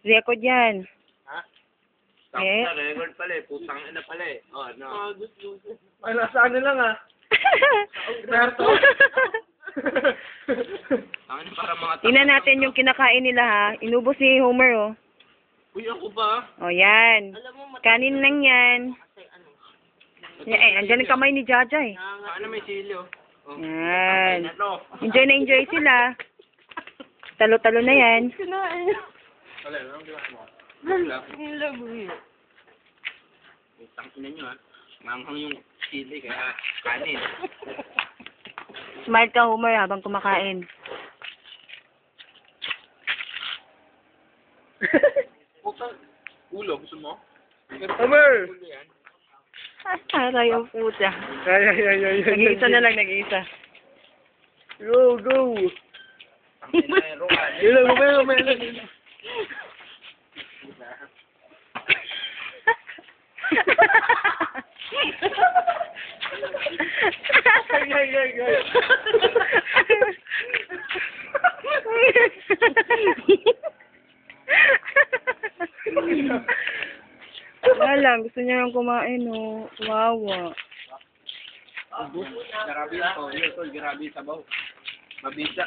Record yan. Ha? Eh? Tapos na, record pala eh. Putang ina pala eh. Oh, no. Ay, nasa ano lang ah. Berto. Ang para mga Tingnan natin yung kinakain nila ha. Inubos ni Homer oh. Uy, ako ba? O yan. Kanin lang yan. Andyan ang kamay ni Jajay. Ano may sili oh. Oh. Yan. Ano to? Enjoy na enjoy sila. Talo-talo na yan. Wala, anong ginawa mo? Putang ina nyo ah. Manghang yung sili kaya kanin. Smile ka Homer habang kumakain. Putang ulo, gusto mo? Homer! Ulo yan. Aray ang puta. Ay. Nag-iisa na lang, nag-iisa. Go, go! Ang ina yung rukan. Ilang, Homer. Ay. Wala lang, gusto niya lang kumain, oh. Wawa. Grabe yan. Oh, yun, tol. Grabe yung sabaw. Mabisa.